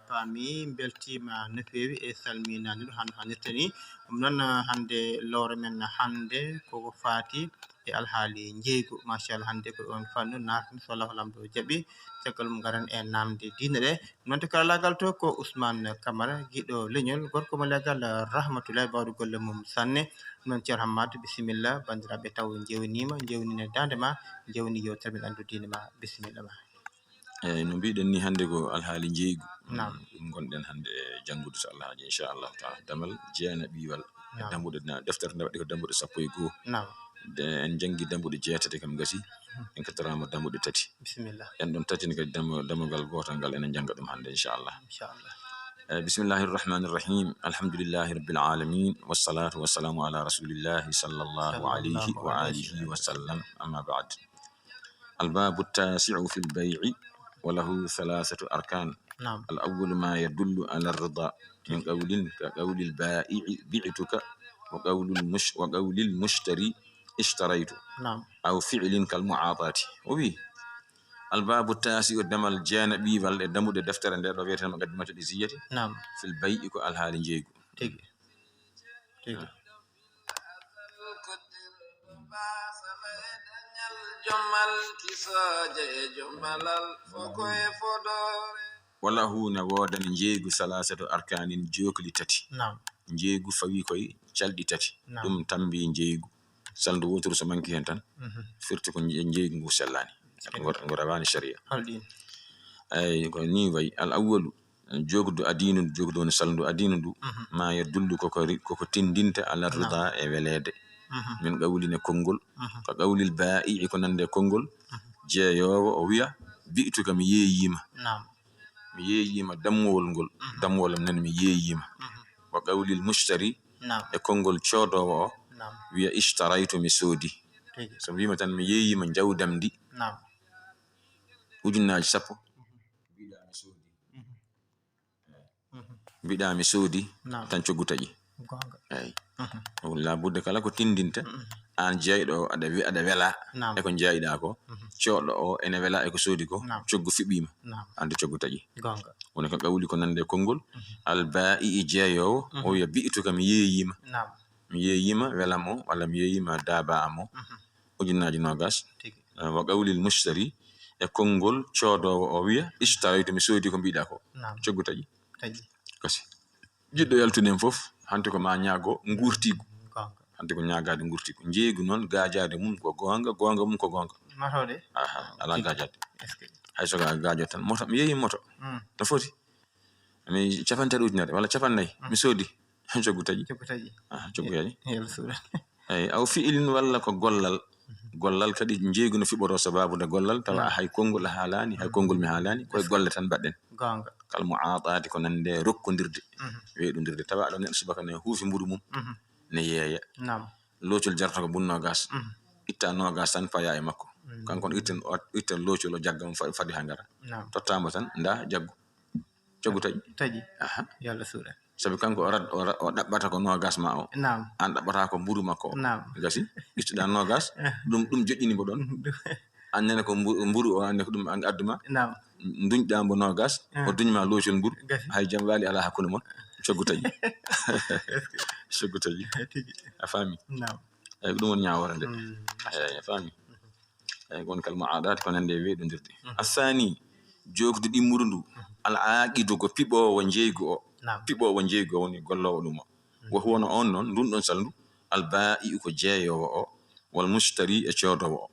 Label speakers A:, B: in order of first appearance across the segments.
A: paami beltima no feewi e salminaade ɗum hannde hannirta ni ɗum noon hannde lowre men hannde koko faati e alhaali njeygu machallah hannde ko on fannu naatni so Allah lamɗo jaɓi caggal mum garan e namde diine ɗe noon to karallagal to ko Ousmane Camara giɗo leñol gorko mo legal Rahmatoulaye bawɗo golle mum sanne noon ceerno Hammadou bisimilla bandiraɓe taw jewnine dande ma jewni yewtere men andu diine ma bisimilla ma.
B: eyyi no mbiɗen ni hannde ko alhaali njeygu
A: ɗum
B: gonɗen hannde e janngude so Allah haaji inchallahu taala damal jeenaɓiwal e dambuɗe deftere nde waɗi ko dambuɗe 11 en janngi dambuɗe 6 kam gasi en kettorama dambuɗe 3
A: bisimilla
B: en ɗon tatini kadi damogal gotal ngal enen jannga ɗum hannde inchallah. bismillahir rahmanir rahim alhamdulillahi rabbil alamin wassalatu wassalamu ala rasulillahi sallallahu alayhi wa alihi wa sallam amma ba'd. الباب التاسع في البيع وله 3 أركان. الأول ما يدل على الرضا من قول كقول البائع بعتك وقول المشتري اشتريت أو فعل كالمعاطاة. وبه الباب التاسع دم الجانبي والدم دفتر عند ربيعة مقدمة الإزية في البيع كالحال جيجو وله نوودن جيجو 3 أركان جوكلي تاتي جيجو فوي كوي تشالدي تاتي دم تامبي جيجو سالدو ووتر so manki hen tan firti ko jeygu ngu sellani ngo rawani sharia ay ko ni way al awwalu jogdu adinu jogdu on saldu adinu du ma yadullu koko tindinta ala rida e welede min qawline kongol ko qawlil ba'i ko nande kongol jeeyowo o wiya bi'tu kam yeeyima mi yeeyima dammowol ngol dammowolam nan mi yeeyima wa qawlil mushtari e kongol coodowo o wiya ishtaraytu mi soodi so wima tan mi yeeyima jawdam ndi ujunnaaji 10 mbiɗa mi soodi tan coggu taƴi eyi labudde kala ko tindinta an jeyɗo aɗa wela e ko jeyɗa ko coɗɗo o ene wela e ko soodi ko coggu fiɓima ande coggu taƴi woni ko qawli ko nande konngol al ba'i jeeyowo o wiya bi'tuka mi yeeyima welam o walla mi yeeyima daba am o ujunnaaji 20 wa qawlil mushtari e konngol coodowo o wiya ishtaraytu mi soodi ko mbiɗa ko coggu taƴi kasi jiɗɗo yaltunen fof hante ko ma ñaago ngurtigu hante ko ñaagade ngurtigu jeeygu noon gaajade mum ko gonga mum ko gonga ala gaajade hay so gaajo tan moto mi yeeyi moto no foti mi 50 ujunere walla 50 mi soodi coggu taƴi coggu yayi eyi aw fi'ilin walla ko gollal kadi jeeygu no fiɓoro sababude gollal tawa hay konngol haalani hay konngol mi haalani koye golle tan mbaɗɗen kal mu'atati ko nande rokkodirde weeɗodirde tawa aɗa neɗɗo subaka ne huufi mburu mum ne yeeya loocol jarata ko bunno gas itta no gas tan paya e makko kanko itten loocol o jagga mum fadi ha ngara tottamo tan nda jaggu coggu taƴi
A: yalla suuɗa
B: sabi kanko o ɗaɓɓata ko nogas ma o an ɗaɓɓata ko mburu makko o gasi ittuɗa nogas ɗum joƴƴini mo ɗon annene ko mburu o anne ko ɗum adduma duñɗa mbo nogas o duñma loocol mburu hay jam waali ala hakkude mon coggu taƴi coggu taƴi a faami eyi ko ɗum woni ñawore nde eyi a faami eyi gon kal mu'adati ko nande weeɗodirde asani jogdu ɗimmuru ndu al aqidu ko piɓowo jeygu o woni gollowo ɗum o wo huwono on noon ndun ɗon salndu al ba'i ko jeeyowo o wal mushtari e coodowo o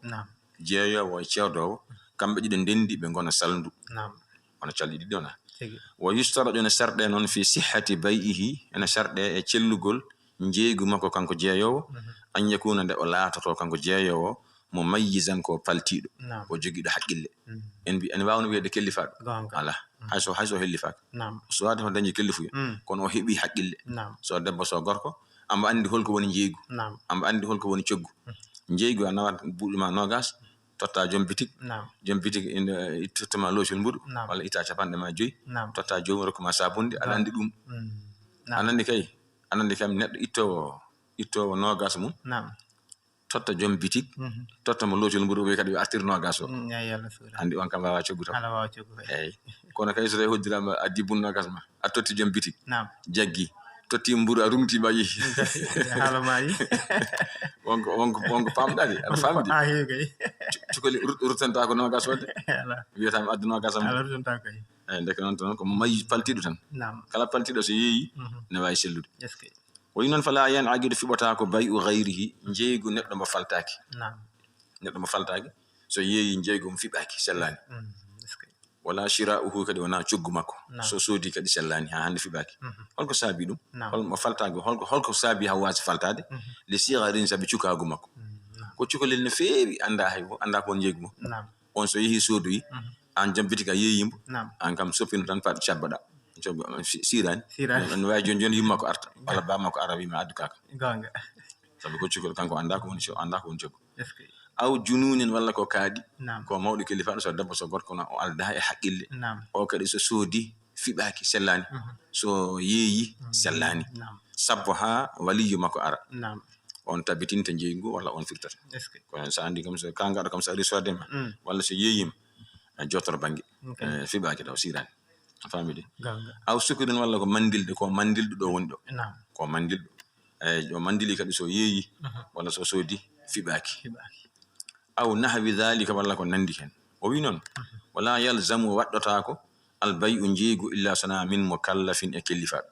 B: jeeyowo e coodowo kamɓe ɗiɗo ndendi ɓe gona salndu wona calɗi ɗiɗi ona wa yustaraju ne sarɗe noon fi sihhati bay'ihi ene sarɗe e cellugol jeygu makko kanko jeeyowo an yakuna nde o laatoto kanko jeeyowo mo mayyizan ko paltiɗo o jogiiɗo haqqille en wawno wiide kellifaɗo ala hayso hellifaka so wade ko dañi kellifuya kono o heɓi haqqille so debbo so gorko amba andi holko woni jeygu amba andi holko woni coggu jeygu a nawat buɗɗuma nogas totta joom bitik tottama loocol mburu walla itta 50 totta joom rokkuma sabunde aɗa andi ɗum anandi kam neɗɗo ittowo nogas mum totta joom bitik totta mo lootol mburu ɓe kadi ɓe artirno gas o andi on kam wawa coggu tam eyyi kono kay so tawi hoddirama a dibbunno gas ma a totti joom bitik jaggi totti mburu a rumtima yeehi
A: haalamayi
B: wonko pamɗade aɗa famdi cukoli ruttanta ko no gas wadde wiyatami adduno gasam eyyi ndeke noon to noon ko mayi paltiɗo tan kala paltiɗo so yeeyi ne wawi sellude woyi noon fala yan aguido fiɓota ko bayu gayrihi jeygu neɗɗo mo faltaki neɗɗo mo faltaki so yeeyi jeygu mo fiɓaki sellani wala shira'uhu kadi wona coggu makko so soodi kadi sellani ha hande fiɓaki holko saabi ɗum holmo faltaki holko saabi ha wasi faltade le sigarin saabi cukagu makko ko cukalel no feewi anda haybo anda ko won jeygu mo on so yeehi soodoyi an jambiti ka yeeyimo an kam soppino tan paɗ cabbaɗa sirani no wawi joni joni yimma ko arta walla bamma ko ara wima addu kaka sabi ko cukol kanko anda ko woni coggu aw jununen walla ko kaaɗi ko mawɗo kilifaɗo so debbo so gorko o alda e haqqille o kadi so soodi fiɓaki sellani so yeeyi sellani sabbo ha waliyu makko ara on tabitinta jeygu walla on firtata ko so andi kam so kangaɗo kam so ari sodema walla so yeeyima jottoro banggue fiɓaki taw sirani famide aw sukurin walla ko mandilde ko mandilɗo ɗo woni ɗo ko mandilɗo eyyi o mandili kadi so yeeyi walla so soodi fiɓaki aw nahwi dhalika walla ko nandi hen o wi noon wala yalzamu waɗɗotako albayu jeygu illa sona min mukallafin e kellifaɗo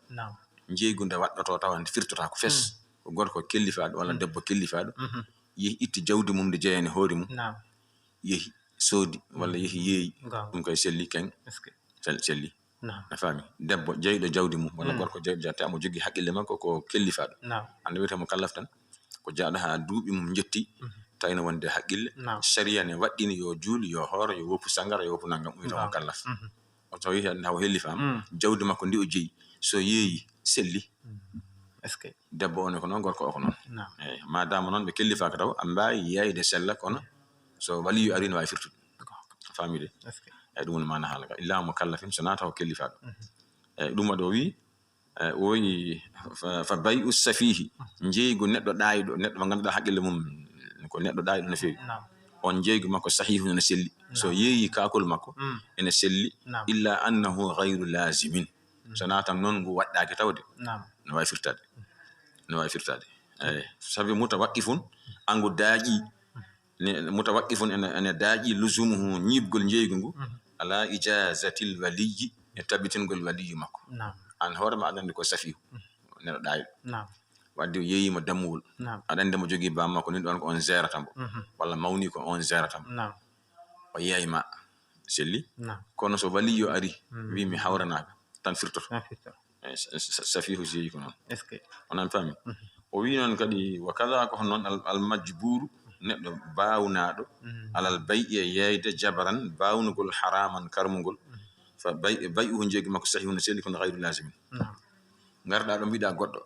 B: jeygu nde waɗɗoto tawa nde firtotako fes ko gorko kellifaɗo walla debbo kellifaɗo yeehi itti jawdi mum nde jeeyani hoore mum yeehi soodi walla yeehi yeeyi ɗum koye selli ken selli a faami debbo jeyɗo jawdi mum walla gorko jeyɗo jawdi amo jogui haqqille makko ko kellifaɗo ande wiyetemo kallaf tan ko jaaɗo ha duuɓi mum jetti tawino wonde haqqille sharia ne waɗɗini yo juuli yo hooro yo woppu sangara yo woppu naggam wiyetemo kallaf o so wi haw hellifama jawdi makko ndi o jeeyi so yeeyi selli debbo one ko noon gorko o ko noon eyyi madama noon ɓe kellifaka taw a mbawi yeyde sella kono so waliyu ari no wawi firtude famide eyyi ɗum woni mana haala ka illa mo kallafin so nataw kellifaɗo eyyi ɗum waɗo wi o wi fa bayu safihi jeygu neɗɗo ɗayiɗo neɗɗo mo ganduɗa haqqille mum ko neɗɗo ɗayiɗo no fewi on jeygu makko sahihu no selli so yeeyi kakol makko ene selli illa annahu gayru lazimin so natan noon ngu waɗɗaki tawde no wawi firtade eyyi sabi mutawaqqifun angu daaƴi mutawaqqifun ene daaƴi lusumuhu ñibgol jeygu ngu ala ijazatil waliyi e tabitingol waliyu makko an hoorema aɗa andi ko safihu neɗɗo ɗayiɗo wadde o yeeyima dammuwol aɗa andi mo jogui bam makko nin ɗon ko on gérata mo walla mawni ko on gérata mo o yeyma selli kono so waliyo ari wi mi hawranaka tan firtoto safihu jeeyi ko noon onan paami o wi noon kadi wa kada ko hon noon almajburu neɗɗo bawnaɗo alal bayi e yeyde jabaran bawnugol haraman karmugol fa bayuhu jeegi makko sahihu no selli kono gayru lasimin garɗa ɗo mbiɗa goɗɗo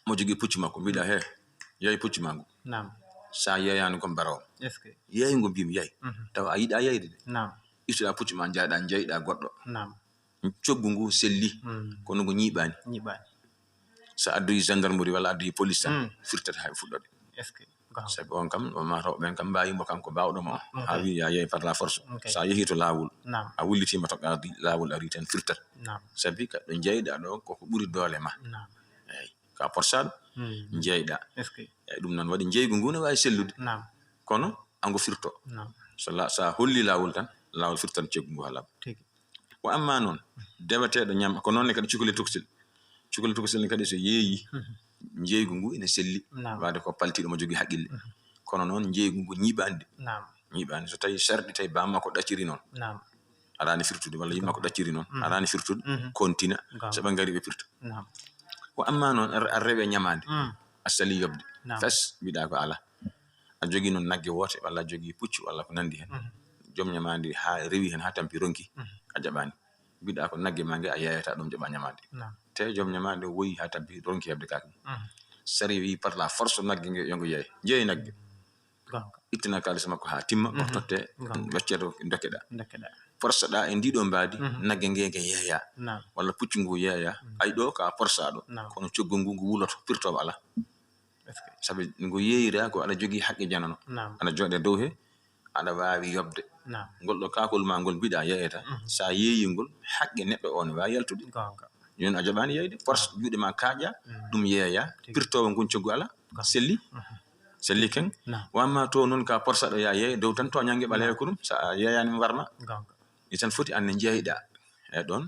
B: mo jogui pucci makko mbiɗa he yeey pucci ma ngu sa yeyani kom barawo yeey ngo mbimi yeey taw a yiɗa yeyde de ittuɗa pucci ma jayɗa jeyɗa goɗɗo coggu ngu selli kono ngu ñiɓani sa addoyi gendarmerie walla addoyi police tan firtata hay fuɗɗode sabi on kam o mataw ɓen kam mbayimo kanko bawɗomo o ha wi ya yeey par la force sa yeehi to lawol a wullitima to qadi lawol ari tan firtata sabi kaɗo jeyɗa ɗo koko ɓuuri doole ma eyyi ka porsaɗo jeyɗa eyyi ɗum noon waɗi jeygu ngu ne wawi sellude kono ango firto sa holli lawol tan lawol firtan ceggu ngu ha laaɓa o amma noon deweteɗo ñam ko noonne kadi cukalel tukosil ne kadi so yeeyi jeygu ngu ene selli wade ko paltiɗo mo jogui haqqille kono noon jeygu ngu ñiɓande so tawi sarɗi tawi bamma ko ɗacciri noon arani firtude walla yimma ko ɗacciri noon arani firtude kontina soɓe gari ɓe firta o amma noon a rewe ñamade a sali yobde fes mbiɗa ko ala a jogui noon nagge wote walla a jogui puccu walla ko nandi hen joom ñamade ha rewi hen ha tampi ronki a jaɓani mbiɗa ko nagge ma ngue a yeyata ɗum jaɓa ñamade te joom ñamade woyi ha tampi ronki hebde kake sari wi par la force nagge ngue yongo jeeyi nagge ittina kalis makko ha timma ko totte wecceto dokkeɗa force ɗa e ndiɗo mbadi nagge ngege yeeya walla puccu ngu yeeya ay ɗo ka porsaɗo kono coggu ngu ngu wuloto pirtowo ala sabi ngo yeeyira ko aɗa jogii haqqe janano aɗa jooɗe dow he aɗa waawi yoɓde ngol ɗo kaakol ma ngol mbiɗa yeyata so a yeeyi ngol haqqe neɗɗo o ne waawi yaltude joni a jaɓaani yeyde force juuɗe ma kaaƴa ɗum yeeya pirtowo ngon coggu ala selli ken wamma to noon ka porsaɗo ya yeeya dow tan to ñange ɓaleya ko ɗum so a yeeyani warma ɗi tan foti anne jeeyɗa e ɗon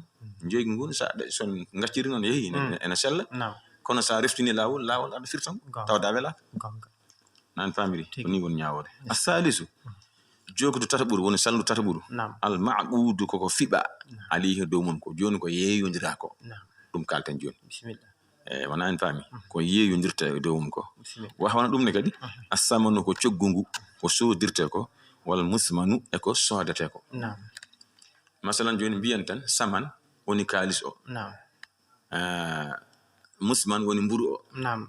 B: joygi ngun son gacciri noon yeehi ene sella kono sa reftini lawol aɗa firtan tawda welaka nan famiri ko ni woni ñawore asalisu jogudu tata ɓuru woni sallu tata ɓuru al maqudu koko fiɓa alihi dow mum ko joni ko yeeyodira ko ɗum kalten joni wona en faami ko yeeyodirta e dow mum ko wawana ɗum ne kadi assamanu ko coggu ngu ko sodirte ko wal musmanu e ko soodete ko masalan joni mbiyen tan saman woni kalis o musman woni mburu o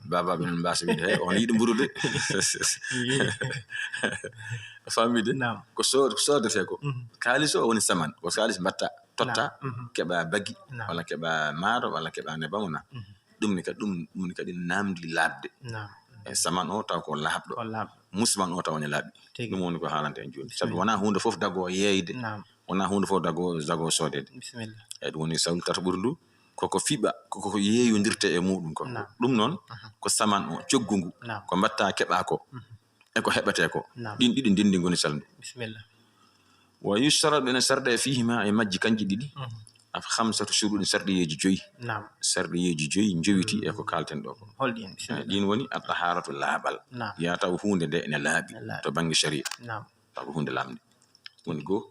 B: babaɓe non mbasa wiide hey on yiɗi mburu de famide ko soodete ko kalis o woni saman ko kalis mbatta totta keɓa baggi walla keɓa maaro walla keɓa nebamona ɗum ni kadi namdi labde e saman o taw ko labɗo musman o taw ne laaɓi ɗum woni ko haalante en joni sabi wona hunde fof dago yeeyde wona hunde fof dago soodede eyi ɗum woni sawlu tata ɓuri ndu koko fiɓa koko yeeyodirte e muɗum ko ɗum noon ko saman o coggu ngu ko mbatta keɓa ko e ko heɓete ko ɗin ɗiɗi ndendi goni salndu wa yustaradu ene sarɗa e fihima e majji kanji ɗiɗi af hamsatu shuruɗin sarɗiyeji joyi sarɗiyeji joyi jowiti e ko kalten ɗo ko ɗin woni at-taharatu laaɓal ya taw hunde nde ene laaɓi to banggue sharia taw hunde lamde woni goo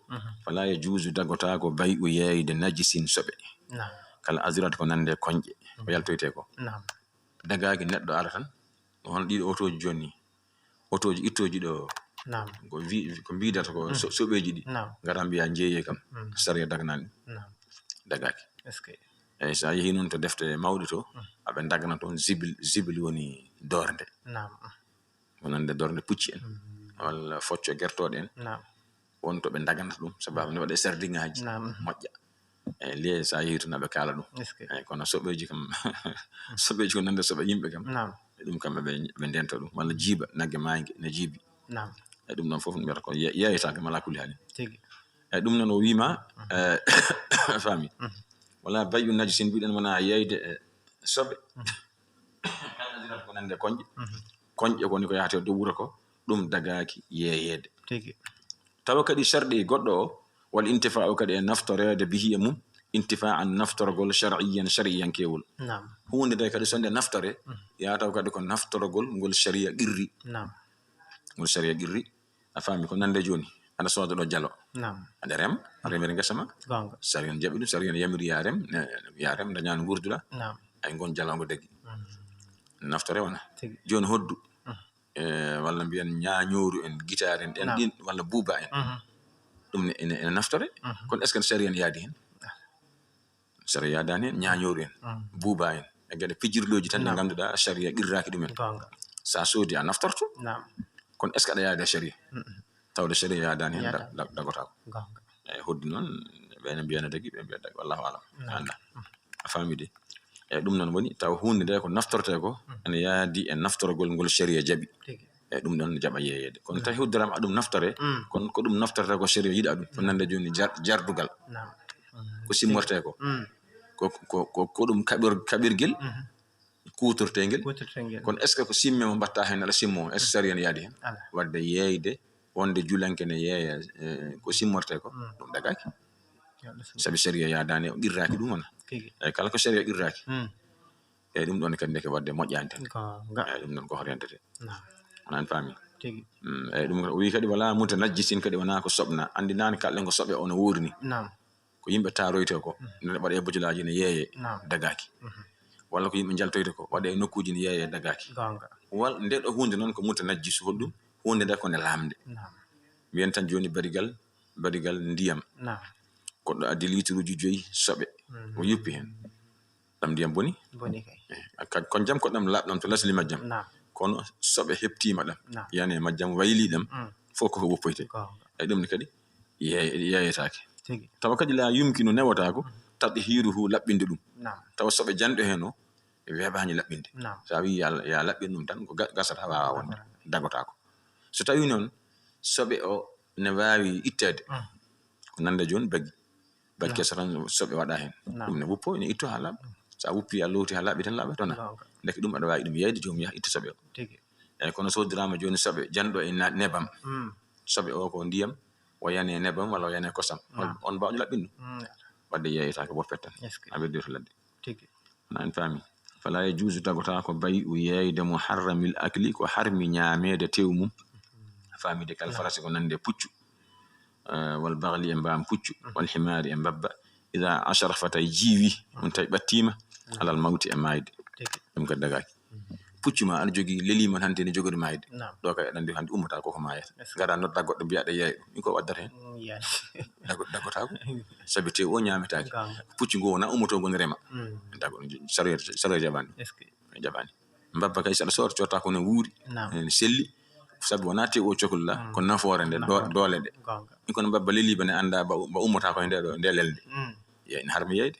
B: fala yajuzu dagota ko bay'u yeeyde najisin soɓe kala azirat ko nande konƴe ko yaltoyte ko dagaki neɗɗo ara tan hono ɗiɗo otoji joni otoji ittoji ɗo ko mbidata ko soɓeji ɗi ngara mbiya jeeye kam saria dagnani dagaki eyyi sa yeehi noon to defte mawɗe to aɓe dagana toon zibil woni dorde wonande dorde pucci en walla focco gertoɗe en won to ɓe daganata ɗum sababu ne waɗe sardiŋaji moƴƴa eyyi liye sa yeehi toon aɓe kaala ɗum eyyi kono soɓeji kam soɓeji ko nande soɓe yimɓe kam e ɗum kam ɓe ndenta ɗum walla jiiba nagge maygue ne jiibi e ɗum ɗon foof mbiyata ko yeeyata kam ala kulli haalin eyyi ɗum noon o wima faami wala bayu naji sin mbiɗen wona yeyde e soɓe ko nande konƴe koni ko yahate dow wuro ko ɗum dagaki yeeyede tawa kadi sharɗi goɗɗo o wal intifa o kadi e naftorede bihi e mum intifa an naftorgol shariyan kewol hunde nde kadi sonde naftore ya taw kadi ko naftorgol ngol sharia qirri a faami ko nande joni aɗa sooda ɗo jalo aɗa remere ngesa ma sariyan jaɓi ɗum sariyan yamiri ya rem dañani gurduɗa ay gon jalongo deggi naftore wona joni hoddu walla mbiyen ñañoru en guitare en ɗen ɗin walla buuba en ɗum ene naftore kono est ce que sariyan yaadi hen saria yadani hen ñañoru en buuba en e gueɗe pijirloji tan ɗe ganduɗa sharia qirraki ɗumen sa soodi a naftorto kono est ce que aɗa yaade sharia tawde sharia yadani hen dagotako eyyi hoddi noon ɓene mbiyana dagui ɓe mbiya dagui wallahu alam anda a famide eyyi ɗum noon woni taw hunde nde ko naftorte ko ene yaadi e naftorgol ngol sharia jaaɓi eyyi ɗum ɗon jaɓa yeeyede kono tawi hoddirama ɗum naftore kono ko ɗum naftorte ko sharia yiɗa ɗum to nande joni jardugal ko simmorte ko ɗum kaɓirguel kutortegel kono est ce que ko simme mo mbatta hen aɗa simmo est ce que sharia ne yaadi hen wadde yeeyde wonde julanke ne yeeya ko simmorte ko ɗum dagaki sabi sharia yadani o qirraki ɗum wona eyyi kala ko sharia qirraki eyyi ɗum ɗon kadi ndeke wadde moƴƴani tan eyyi ɗum ɗon ko horentete onan faami eyyi ɗum o wi kadi wala munta najjisin kadi wona ko soɓna andi nane kalɗen ko soɓe ono wurini ko yimɓe taroyte ko ne waɗe bojulaji ne yeeye dagaki walla ko yimɓe jaltoyte ko waɗe nokkuji ne yeeye dagaki wal nde ɗo hunde noon ko munta najjisu hoɗɗum hunde nde kone lamde mbiyen tan joni barigal ndiyam goɗɗo addi litre uji 5 soɓe o yuppi hen ɗam ndiyam boni kon jam koɗɗam labɗam to lasli majjam kono soɓe heptima ɗam yani majjam wayli ɗam fof koko woppoyte e ɗum ne kadi yeeyetake tawa kadi la yumkinu newata ko taɗ hiruhu laɓɓinde ɗum tawa soɓe janɗo hen o weeɓaani laɓɓinde so a wi ya laɓɓin ɗum tan ko gasata waawa wonde dagotaako so tawi noon soɓe o ne waawi itteede ko nande jooni baggi keso tan soɓe waɗa heen ɗum ne wuppo ne itto haa laaɓa so a wuppi a lowti haa laaɓi tan laaɓa tona ndeke ɗum aɗa waawi ɗum yeyde joomum yaha itta soɓe o eyi kono soodiraama jooni soɓe janɗo e nebam soɓe o ko ndiyam o yani e nebam walla o yani e kosam on mbawɗo laɓɓin ɗum wadde yeeyetaake woppet tan a weddi to ladde na en faami fala e juusu tagota ko bayi u yeeyde mo harramil akli ko harmi ñaameede tew mum faamide kala farasi ko nande puccu wal bagli e mbaam puccu wal himaari e mbabba ida ashrafata e jiiwi ɗum tawi ɓattima alal mawti e maayde ɗum kadi dagaaki puccu ma aɗa jogii lelima hannde ne jogori maayde ɗo kay aɗa anndi hannde ummata koko maayata ngara nodda goɗɗo mbiyaɗa yeeya ɗum ɗum ko waddata heen dagotako sabi tew o ñaametaake puccu ngo wona ummoto ngon rema saro jaɓani mbabba kay saɗa soora cotta kono wuuri ne selli sabi wona tew o cohluɗa ko nafoore nde doole ɗe ɗum kono mbabba leliba ne annda ba ummata koye nde lelde ne harmi yeyde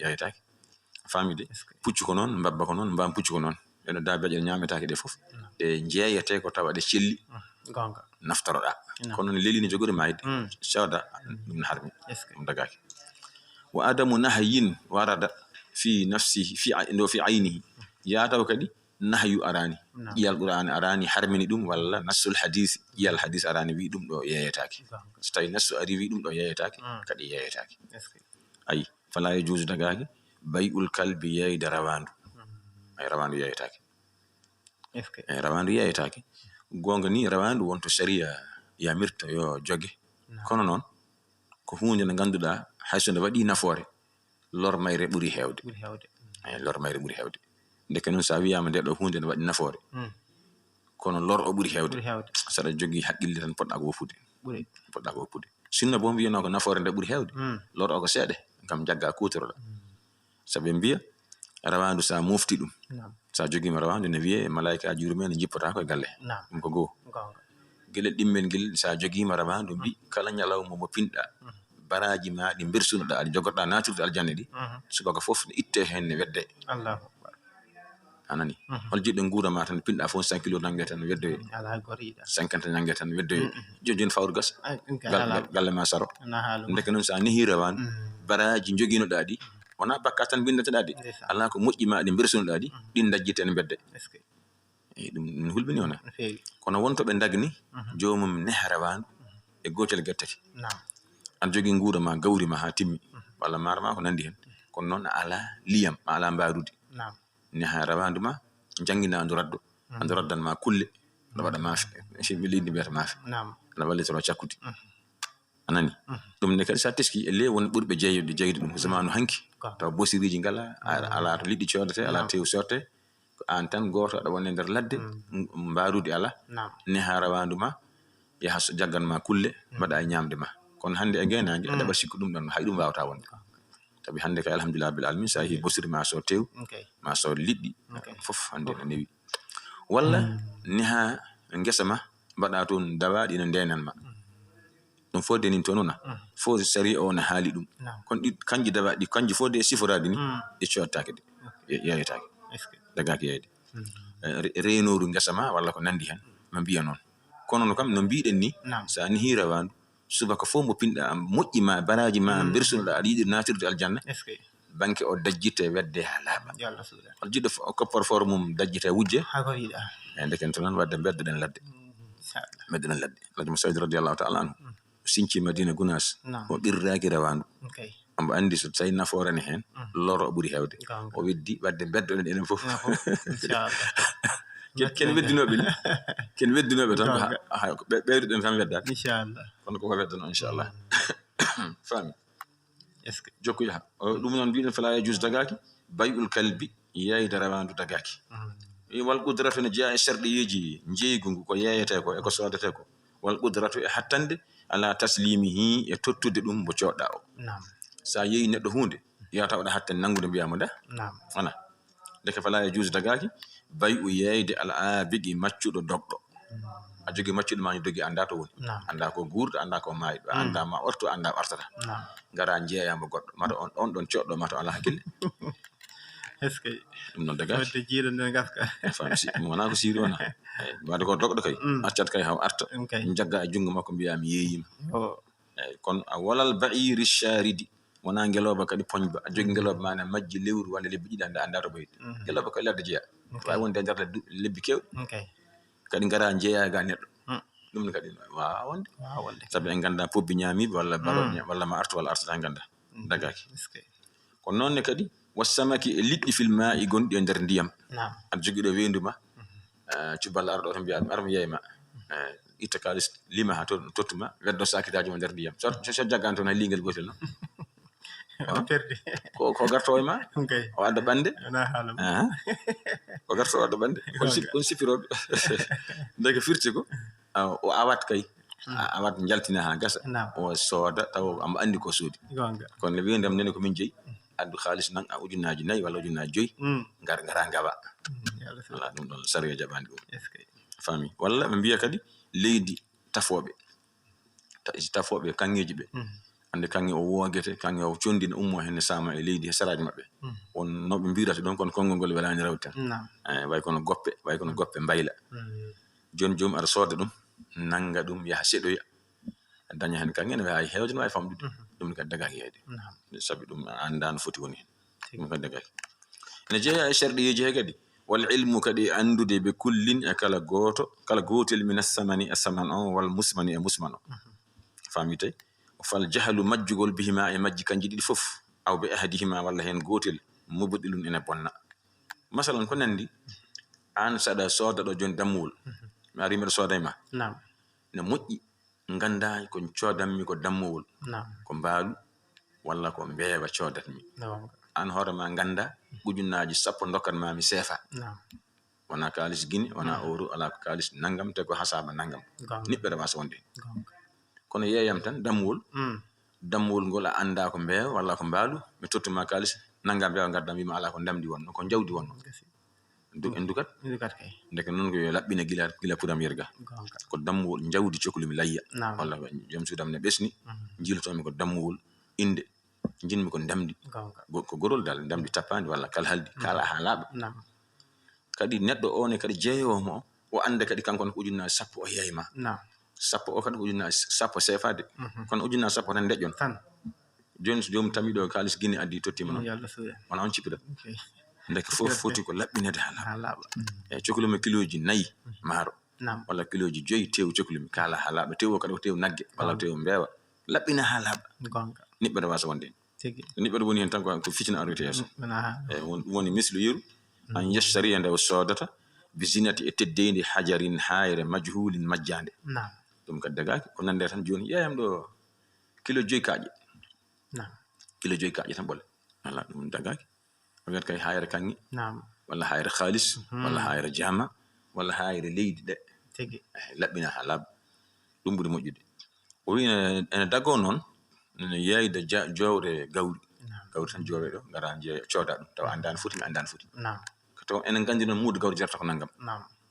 B: yeyetaake famide puccu ko noon mbabba ko noon mbam puccu ko noon ɓeɗo daabiaje ɗe ñaametaake ɗe fof ɗe jeeyete ko tawa ɗe celli naftoroɗa kono ne leli ne jogori maayde sawda ɗum ne harmi ɗum dagaaki wa adamu nahyin warada fi nafsihi fi aynihi yaataw kadi nahyu arani ƴiyal qur'ani arani harmini ɗum walla nassul hadisi ƴiyal hadis arani wi ɗum ɗo yeyetaake so tawi nassu ari wi ɗum ɗo yeyetaake kadi yeyetaake ayi fala e juusu dagaaki bay'ul kalbi yeyde rawandu ay rawandu yeyetaake ay rawandu yeyetaake gonga ni rawandu wonto sharia yamirta yo joge kono noon ko hunde nde ngannduɗaa hayso nde waɗi nafoore lor mayre ɓuri heewde lor mayre ɓuri heewde ndeke noon so a wiyama nde ɗo hunde nde waɗi nafoore kono lor o ɓuri heewde saɗa jogii haqqille tan poɗɗa ko woppude sinno bo mbiyano ko nafoore nde ɓuri heewde lor o ko seeɗe kam jagga kutoroɗa sabi mbiya rawandu sa mofti ɗum sa jogiima rawandu ne wiye malaika aji yurmede jippata ko e galle ɗum ko goo gueɗel ɗimmel ngel sa jogiima rawandu mbi kala ñalawma mo pinɗa baraji ma ɗi bersunoɗa aɗa jogorɗa natirde aljanne ɗi subaka fof ne itte hen ne wedde anani hol jiɗɗo guura ma tan pinɗa fof 5 kilo nangue tan weddoye 50 nangue tan weddoye joni fawru gas galle ma saro ndeke noon sa nehi rawandu baraji joguinoɗa ɗi wona bakka tan bindateɗa ɗi ala ko moƴƴi ma ɗi bersunoɗa ɗi ɗin dajjite ne bedde ɗum hulɓini ona kono wonto ɓe dagni jomum neha rawandu e gotel guettati aɗa jogui guura ma gawri ma ha timmi walla mara ma ko nandi hen kono noon a ala liyam a ala mbarude neha rawandu ma jangguina andu raddan ma kulle aɗa waɗa maafe mi leydi mbiyata maafe aɗa wallitoro cakkude anani ɗum ne kadi sa teski e le won ɓurɓe jeyde ɗum zamanu hanki taw bosiriji ngala ala to liɗɗi codete ala tew sorte ko an tan goto aɗa wonde nder ladde mbarude ala neha rawandu ma yaha jaggan ma kulle mbaɗa e ñamde ma kono hande e gaynaki aɗa ɓa sikku ɗum ɗon hay ɗum wawata wonde tabi hande kay alhamdulillah bil alamin sa yeehi bosiri ma so tew ma so liɗɗi fof hande no newi walla neha ngesa ma mbaɗa toon dawaɗi no ndenan ma ɗum fof denin to noona fof sari o ne haali ɗum kono ɗi kanji dawaɗi kanji fof de siforade ni ɗi cottake de yeyetake dagaki yeyde reynoru ngesa ma walla ko nandi hen no mbiya noon kono no kam no mbiɗen ni sa nehi rawandu subaka fof mo pinɗa moƴƴi ma baraji ma bersunoɗa aɗa yiɗi natirde aljanna banque o dajjite wedde ha laaɓa hol jiɗɗo koppor for mum dajjite wujje e ndeken to noon wadde beddoɗen ladde ladde mo Sayd radiallahu taala anhu sinci Madina Gunas o ɓirraki rawandu omo andi so tawi nafoore ne hen loro o ɓuuri hewde o weddi wadde beddoɗen enen fof ken weddinoɓe tan ɓeyduɗen tan weddade inchallah kono koko weddano inchallah fami jokku yaha ɗum noon mbiɗen fala e jus dagaki bay'ul kalbi yeyde rawandu dagaki wal qudratu ne jeeya e sharɗiyeji jeygu ngu ko yeyete ko e ko sodete ko wal qudratu e hattande ala taslimihi e tottude ɗum mo coɗɗa o sa yeeyi neɗɗo hunde yata waɗa hatten nangude mbiyamo nda wona deke fala e juusi dagaki bay'u yeyde al abidi maccuɗo doɓɗo a jogui maccuɗo ma dogi anda to woni anda ko guurɗo anda ko mayiɗo anda ma orto anda artata gara jeeyamo goɗɗo mata on ɗon coɗɗo mata ala hakkille
A: Eske
B: ɗum noon dagaki
A: wadde jiiɗo nden gaska
B: fam si wona ko siri wona wadde ko dogoɗo kay accat kay haw arta jagga e jungo makko mbiya mi yeeyima kono a walal ba'iri sharidi wona ngeloba kadi poñba a jogi ngeloba mana majji lewru walla lebbi ɗiɗi anda to ɓoyde ngeloba koye ladde jeeya wawi wonde nder lebbi kewɗi kadi ngara jeeya ga neɗɗo ɗum ne kadi wawa wonde sabi en ganda pobbi ñamiɓe walla baroɓe walla ma arta walla artata ganda dagaki kono noonne kadi wassamaki e liɗɗi fil ma'i gonɗi e nder ndiyam aɗa jogui ɗo wenduma cuballa arɗo to mbiya ɗum ara mi yeyma itta kalis lima ha tottuma weddo sakitaji mo nder ndiyam so jaggan toon hay ligel gotel no ko garto e ma o adda ɓande ko garto o adda ɓande kon sipiroɓe ndeke firti ko o awat kay awat jaltina ha gasa o sooda taw amo andi ko soodi kono le wiyandam nene ko min jeeyi addu halis nan a ujunnaji 4 walla ujunnaji 5 ngara ngaba wala ɗum ɗon sariya jaɓandi ɗum fami walla ɓe mbiya kadi leydi tafoɓe kanŋeji ɓe ande kanŋe o wogete kanŋe o condina ummo henne sama e leydi he saraji maɓɓe on noɓe mbirata ɗon kono konngol ngol welani rawde tan way kono goppe mbayla joni joomum aɗa sooda ɗum nanga ɗum yaha seɗoya daña hen kanŋe ne wawi hewde ne wawi famɗude ɗum kadi dagaki yeyde sabi ɗum anda no foti woni hen ɗum kadi dagaki ene jeeya e sharɗiyeji he kadi wal ilmu kadi andude be kullin e kala gotel min assamani assaman on wal musmani e musman o fami tay fal jahlu majjugol bihima e majji kanji ɗiɗi fof aw be ahadihima walla hen gotel mubdilun ene bonna masalan ko nandi an saɗa sooda ɗo joni dammuwol mi ari mbiɗa sooda e ma ne moƴƴi ganda ko codanmi ko dammuwol ko mbaalu walla ko mbeewa codatmi an hoorema ganda ujunnaji 10 dokkat mami seefa wona kalis guine wona euro ala ko kalis nangam te ko hasaba nangam niɓɓere wasa wonde kono yeeyam tan dammuwol ngol a anda ko mbeewa walla ko mbaalu mi tottuma kalis nangam mbeewa gardam wima ala ko ndamdi wonno ko jawdi wonno en dukat ndeke noon ko yo laɓɓine gila puram yerga ko dammuwol jawdi cohlumi layya walla joom suudam ne ɓesni jiilotomi ko dammuwol inde jinmi ko ndamdi ko gorol dal ndamdi tappandi walla kala haldi kala ha laaɓa kadi neɗɗo o ne kadi jeeyomo o anda kadi kanko ko ujunnaji 10 o yeyma 10 o kadi ko ujunnaji 10 seefade kono ujunnaji 10 tan deƴƴon joni so joomum tamiɗo kalis guine addi tottima noon wona on cippita ndeke fof foti ko laɓɓinede ha laaɓa e cohlumi kiloji 4 maaro walla kiloji 5 tew cohlumi kala ha laaɓa tew o kadi ko tew nagge walla tew mbeewa laɓɓina ha laaɓa niɓɓere wasa wonde niɓɓere woni hen tan ko fitina aroyte yeeso ɗum woni mislu yeru an yeshtari nde o soodata bi zinati e teddeyde hajarin hayre majhulin majjande ɗum kadi dagaki ko nande tan joni yeyam ɗo kilo 5 kaaƴe tan ɓole wala ɗum dagaki wiyat kay hayre kanŋe walla hayre halis walla hayre jama walla hayre leydi ɗe laɓɓina ha laaɓa ɗum ɓuri moƴƴude o wi ene dago noon ene yeyde jowre gawri tan joowe ɗo ngara jeeya cooda ɗum tawa andani foti mi andani foti to enen gandi noon muudo gawri jarata ko naggam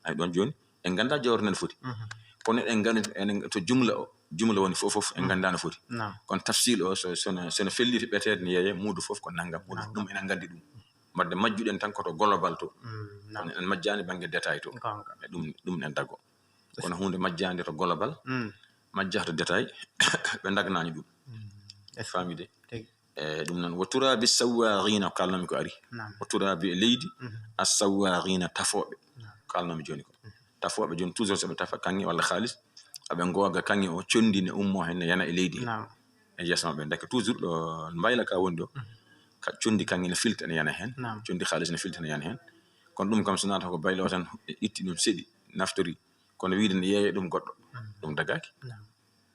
B: ay ɗon joni en ganda jawre nde foti kono en gandi to jumla woni fof en ganda no foti kono tafsil o sono felliti ɓetede ne yeeye muudo fof ko naggam ɗum enen gandi ɗum wadde majjuɗen tan koto global to en majjani banggue détail to ɗum en dago kono hunde majjande to global majjata to détail ɓe dagnani ɗum famide ɗum noon wo turabi sawwarina kalnami ko ari wo turabi e leydi a sawwarina tafoɓe kalnami joni ko tafoɓe joni toujours soɓe tafa kanŋe walla halis aɓe googa kanŋe o condine ummo henne yana e leydi e yeeso maɓɓe deke toujours ɗo mbayla ka woni ɗo ka condi kanŋe ne filta ne yana hen condi halis ne filta ne yana hen kono ɗum kam so nata ko bayla o tan itti ɗum seeɗi naftori kono wiide ne yeeye ɗum goɗɗo ɗum dagaki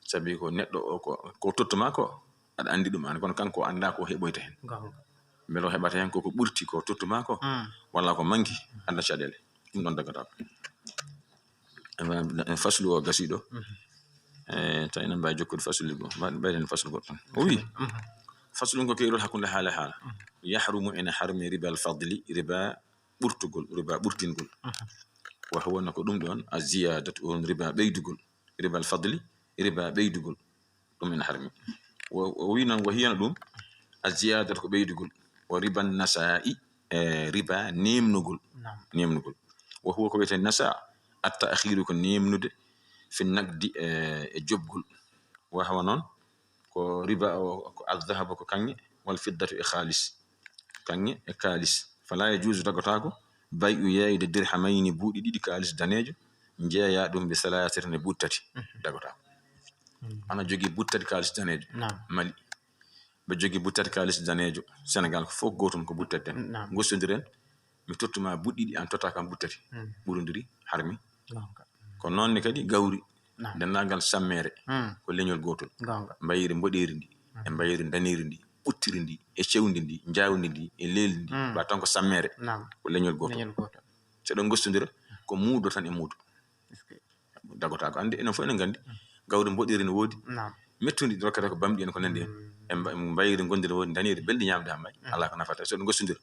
B: sabi ko neɗɗo o ko tottuma ko aɗa andi ɗum an kono kanko anda ko heɓoyta hen beele o heɓata hen koko ɓurti ko tottuma ko walla ko manki anda caɗele ɗum ɗon dagata en faslu o gasiɗo ta enen mbawi jokkude faslu go mbayden faslu goɗɗo tan o wi faslu ko keyrol hakkunde haala haala yahrumu ene harmi riba al fadli riba ɓurtugol riba ɓurtingol wa huwa ko ɗum ɗon a ziyadatu on riba ɓeydugol riba al fadli riba ɓeydugol ɗum ene harmi o wi noon wo hiyana ɗum a ziyadatu ko ɓeydugol o riban nasa'i riba nemnugol wa huwa ko wiyete nasa atta akhiru ko nemnude fi naqdi e jobgol wa hawa non ko riba ko al-dhahab ko kange wal fiddatu e khalis kange e kalis fala yajuzu dagotako bay'u yaide dirhamayni buudi didi kalis danejo njeeya dum be salatir ne buttati dagotako ana jogi buttati kalis danejo mali be jogi buttati kalis danejo Senegal ko fok gotum ko buttati gostondiren mi tottuma buddidi an tota kam buttati burundiri harmi ko nonni kadi gawri dennagal sammere ko leñol gotol mbayiri mboderi ndi e mbayiri daniri ndi uttiri ndi e cewndi ndi njawndi ndi e leldi ndi ba tan ko sammere ko leñol gotol se don gostondira ko muudo tan e muudo dagota ko ande enen fo enen gandi gawri mboderi no wodi mettundi rokkata ko bamdi en ko nande en mbayiri gondira wodi daniri beldi nyamde ha may ala ko nafata so don gostondira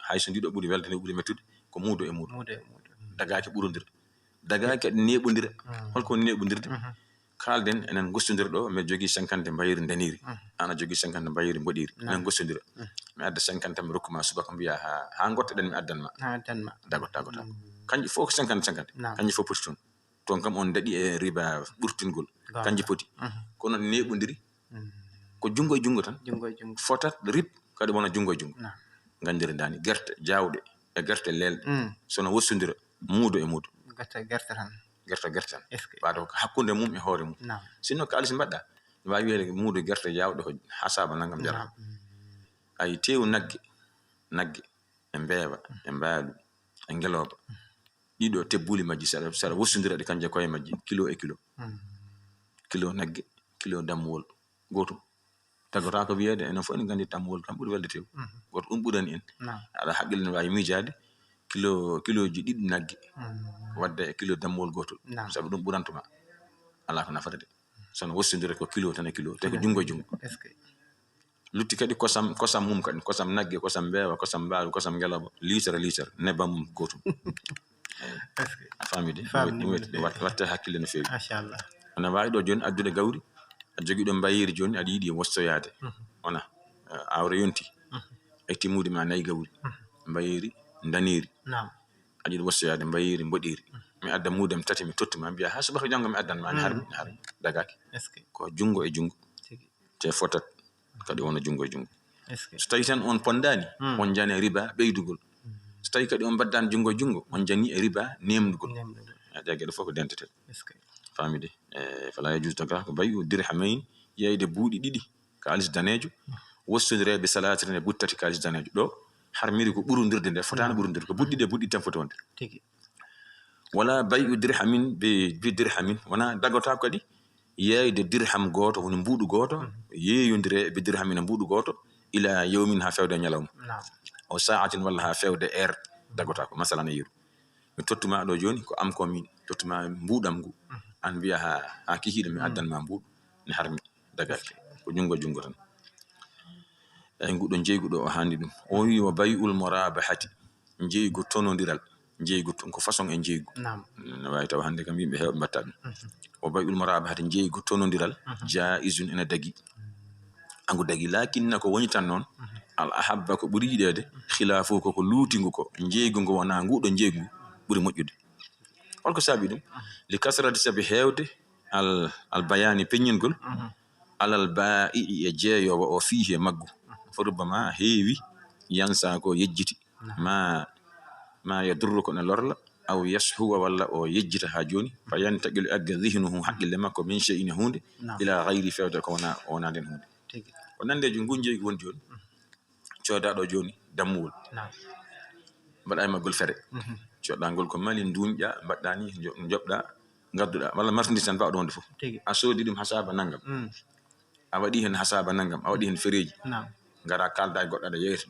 B: hay so ndido buri weldane buri mettude ko muudo e muudo dagaaki burondira dagaaki nebondira holko nebondirde kalden enen gostondira do me jogi 50 mbayiri daniri ana jogi 50 mbayiri mbodiri enen gostondira mi adda 50 mi rokkuma subaka mbiya ha gotteden mi addanma dagota kanji fo ko 50 kanji fo poti ton kam on dadi e riba burtingol kanji poti kono nebondiri ko jungo e jungo tan fotat rib kadi wona jungo e jungo ngandiri dani gerte jawde e gerte lelde sono wossondira muudo e muudo gerte tan baado ko hakkunde mum e hoore mum sinno kalis mbadda wawi wiide muudo gerte jawde ko hasaba nangam jara ay teew nagge e mbeewa e mbaalu e ngeloba dido tebbuli majji sara wossondira de kanje koye majji kilo e kilo nagge kilo damwol goto tagota ko wiede enen fo en gandi tamwol kam buri welde tew goto burani en ala haqqil ne wawi miijaade kilo ji didi nagge wadde e kilo damwol goto sabu dum burantuma ala ko nafata de sono wossondira ko kilo tan e kilo te ko jungo lutti kadi kosam mum kadi kosam nagge kosam beewa kosam baalu kosam ngeloba litre nebam mum goto famide watta hakkille no fewi machallah ana wawi do joni addude gawri a jogi do mbayiri joni adi yidi wostoyade ona awre yonti e timude ma nay gawri mbayiri daniri adi wostoyade mbayiri mbodiri mi adda mudam tati mi tottuma biya ha subaka jango mi addan ma harmi dagaki ko jungo e jungo te fotat kadi wona jungo e jungo so tawi tan on pondani on jani riba beydugol so tawi kadi on baddan jungo e jungo on jani e riba nemdugol jagge do foko dentete famide fala yajuz daga ko bayu dirhamayn yeyde buudi didi kalis danejo wossondire be salatirne buttati kalis danejo do harmiri ko burundirde de fotana burundirde ko buddi tan fotonde wala bayu dirhamin be dirhamin wana dagota kadi yeyde dirham goto woni mbudu goto yeyondire be dirhamin mbudu goto ila yawmin ha fewde nyalawma o sa'atin walla ha fewde dagota ko masalan yiru mi tottuma do joni ko am ko min tottuma mbudam ngu an biya ha kihiide mi addan ma mbudu ne harmi dagaki ko jungo tan ay ngudo jeeygudo o handi dum o wi wa bay'ul murabahati jeeygu tonodiral jeeygu ko façon e jeeygu no way taw hande kam yimbe heewbe batta dum o bay'ul murabahati jeeygu tonodiral jaizun ina dagi angu dagi lakinna ko woni tan non al ahabba ko buri yidede khilafu ko luutingu ko jeeygu ngo wana ngudo jeeygu buri mojjude holko sabi dum li kasrati sabi heewde al bayani peññingol alal ba'i e jeeyowo o fihi maggu forubama heewi yansa ko yejjiti ma yadurru ko na lorla aw yashu walla o yejjita ha joni fa yantaqil agga dhihnuhu haqqille makko min shay'in hunde ila ghayri fewde ko wana den hunde o nande ju gunjeegi won joni cioda do joni dammuwol bada magol fere cioda ngol ko mali ndunja baddani jobda gadduda walla marchandise tan baado wonde fof a sodi dum hasaba nangam a wadi hen hasaba nangam a wadi hen fereji ngara kalda e godda da yeeto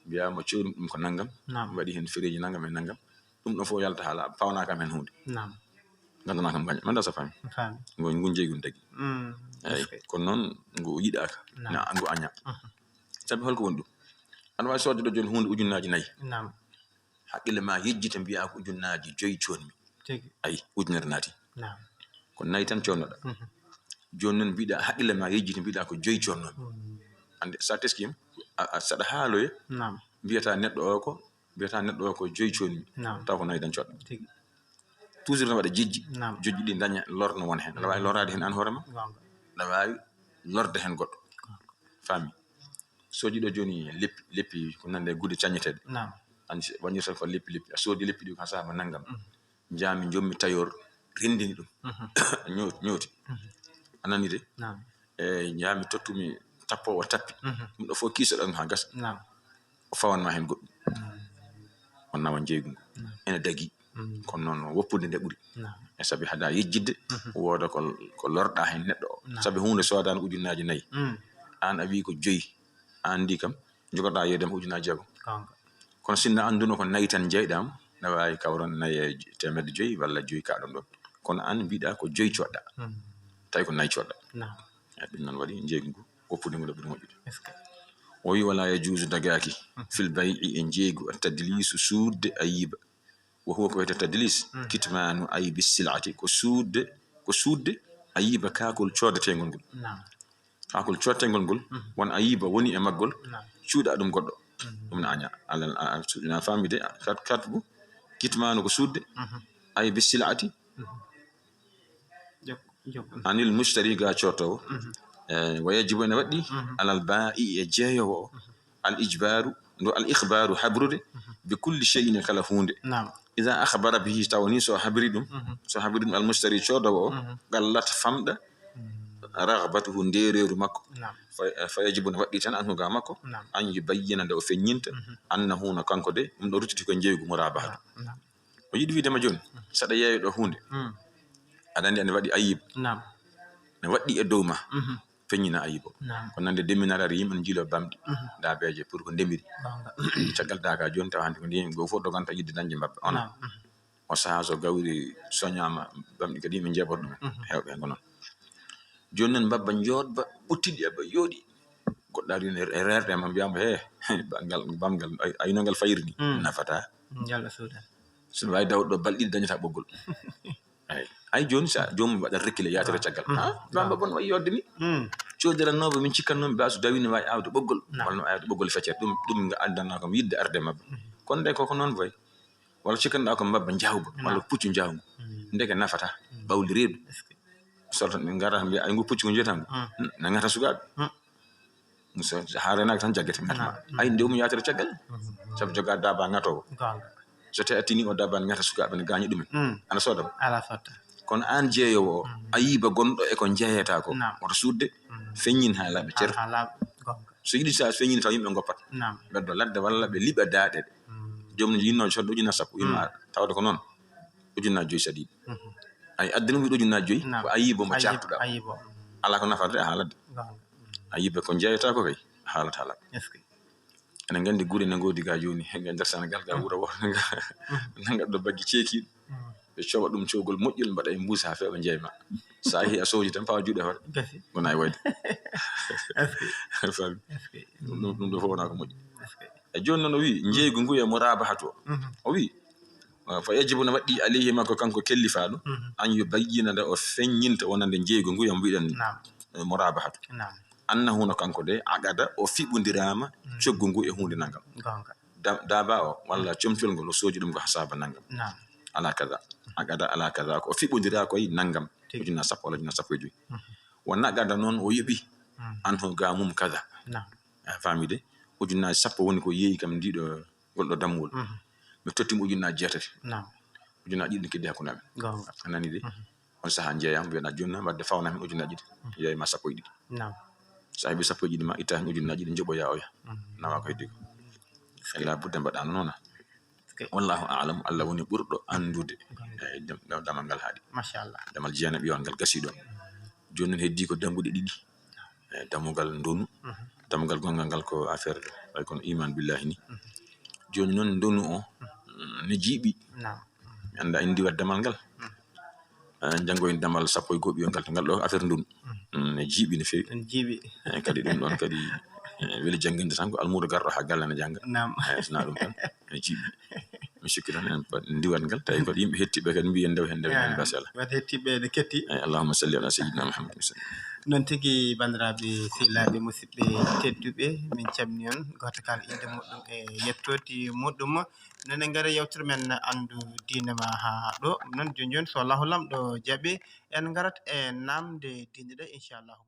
B: biya mo ciodum dum ko nangam wadi hen fereji nangam e nangam dum do fo yalta hala fawna kam hen hunde gandana kam gagne manda sa fami gunjeegi gun tagi ay ko non ngu yidaka na ngu anya sabi holko wondu an wa sodi do joni hunde ujunnaaji nayi haqqille ma yejjita biya ko ujunnaaji joyi cionni ay ujunere naati ko nayi tan cionnoda joni non biida haqqille ma yejjita biida ko joyi cionnon ande sa teskim a sada haaloye biyata neɗɗo o ko joyi conni taw ko nayi dañcoɗɗo toujours no waɗa jejji jojji ɗi daña lorno won hen aɗa wawi lorade hen an hoorema aɗa wawi lorde hen goɗɗo faami soji ɗo joni leppi ko nande gude cañeteɗe an wañirta ko leppi a soodi leppi ɗi ko saaha nangam jami jommi tayor rendini ɗum ñooti anani de e jami tottumi tappowo tappi ɗum ɗo fof kiisoɗon ha gasa o fawanma hen goɗɗum on nawa jeygu ngu ene dagui kono noon woppude nde ɓuuri e saabi haada yejjidde wooda ko lorɗa hen neɗɗo o saabi hunde sodano ujunnaji 4 an a wi ko joyi an ndi kam jogoɗa yedema ujunnaji 6 kono sinno anduno ko nayi tan jeyɗam ne wawi kawron nayi 500 walla 5 kaɗon ɗon kono an mbiɗa ko joyi coɗɗa tawi ko nayi coɗɗa ɗum noon waɗi jeygu ngu woppude ngu nde ɓuuri moƴƴude o wi wala yajuusu dagaki fil bay'i en jeygu tadlisu suudde ayiba wo huwa ko wiyete tadlis kitmanu aybi silati ko suudde ayiba kakol codategol ngol kakol codategol ngol won ayiba woni e maggol cuuɗa ɗum goɗɗo ɗum na aña alana famide katbu kitmanu ko suudde aybi silati anil mushtari ga cotowo wa yajibu ene waɗɗi alal ba'i e jeeyowo al ijbaru ndo al ikhbaru habrude bi kulli shay'in kala hunde ida akhbara bihi tawni so habri ɗum al mushtari codowo gallat famɗa raghbatuhu ndereru makko fa yajibu ne waɗɗi tan anhu ga makko an yubayyina nde o feññinta annahu no kanko de ɗum ɗo ruttiti ko jeygu murabahatu o yiɗi widema joni saɗa yeeyo ɗo hunde aɗa andi ane waɗi ayib ne waɗɗi e dow ma feññina ayibo ko nande deminarare yimɓe jiilo bamɗi daabeje pour ko ndemiri caggal daga joni taw hande ko ndiyimi go fof doganta yidde dañde mbabba ona o saaha so gawri soñama bamɗi kadi yimɓe jeeɓoto ɗumen hewɓe hen ko noon joni noon mbabba jodba ɓuttiɗi eba yooɗi goɗɗo ari e rerde ma mbiyama bamgal ayinongal fayiri ni nafata sono wawi dawɗo ɗo balɗiɗi dañata ɓoggol ay joni sa jomum waɗa rekkile yatere caggal bamba bon wayi yodde ni codiranoɓe min cikkannoɓe basu dawi ne wawi awde ɓoggol walla no awde ɓoggol feccere ɗum nga andana kam yidde arde mabba kono nde koko noon boy walla cikkanɗa ko mbabba jawba walla puccu jawgu ndeke nafata bawli reedu sorta ɗi garata mbiya ay ngu puccu ko jeyata ngu nagata sukaɓe so ha renaki tan jaggete gatma ay nde umum yatere caggal saabu joga daba ngatowo so tawi a tini o dabba ne ngata sukaɓe ne gañi ɗumen ana sodama kono an jeeyowo o ayiba gonɗo e ko jeeyata ko oto sudde feññin ha laaɓe cer so yiɗi sa feññini taw yimɓe goppat ɓeddo ladde walla ɓe liɓa daaɗe ɗe jomum yinno sodde ujunnaje 10 wima tawde ko noon ujunnaje 5 sadi ay addina wiɗo ujunnaje 5 ko ayiba mo cartuɗa ala ko nafata de a haaladde ayiba ko jeeyata ko kay a haalata laaɓe enen gandi guure ne godi ga joni e nder Sénégal ga wuuro wo nangat ɗo baggi ceekiɗo ɓe coɓa ɗum cogol moƴƴol mbaɗa e mbuusa ha feeɓa jeeyma sa yeehi a soodi tan pawa juuɗe hoore wona e wayde fami ɗum ɗo fof wona ko moƴƴi e joni noon o wi jeygu ngu e murabahatu o wi fa yajibu ne waɗɗi alayhi makko kanko kellifaɗo an yubayyina nde o feññinta wonande jeygu ngu yo mbiɗen ni murabahatu annahu no kanko de agada o fiɓodirama coggu ngu e hunde nangam daba o walla comcol ngol o soodi ɗum ko hasaba nangam ala kaza agada ala kaza ko o fiɓodira koye nangam ujunna 10 walla ujunna 15 wonna agada noon o yoɓi anhu ga mum kaza famide ujunnaji 10 woni ko yeeyi kam ndiɗo golɗo dammugol mi tottimo ujunnaji 6 ujunnaji 1 keddi hakkude amen anani de on saaha jeeyam mbiyeɗa jonna wadde fawna hen ujunnaji 2 yeeyma 12 sa heeɓi 12 ma itta hen ujunnaji 1 joɓoya oya nawa ko heddi ko ela budde mbaɗa noona wallahu a'lam Allah woni ɓurɗo andude damal ngal haaɗi machallah damal jeena ɓiwal ngal gasi ɗon joni noon heddi ko dambuɗe ɗiɗi damugal ndonu damugal gongal ngal ko affaire way kono iman billahi ni joni noon ndonu o ne jiiɓi mi anda en ndiwat damal ngal janngoyen damal 10 e goho ɓiwal ngal to ngal ɗo affaire ndonu ne jiiɓi no feewi kadi ɗum ɗon kadi weli jannginde tan ko almudo garɗo ha galle ne jannga sona ɗum tan ne jiiɓi mi sikki tan en ndiwat ngal tawi ko yimɓe hettiɓe kadi mbiyen ndew hen basi Allah wadde hettiɓe ne ketti allahumma salli ala sayyidina Muhammad
A: non tigi bandiraɓe sehilaɓe musidɓe tedduɓe min camni on goto kala inde muɗɗum e yettode muɗɗum noon en gaari yewtere men andu diine ma ha ɗo non joni so Allahu lamɗo jaaɓi en garat e namde diine ɗe inchallahu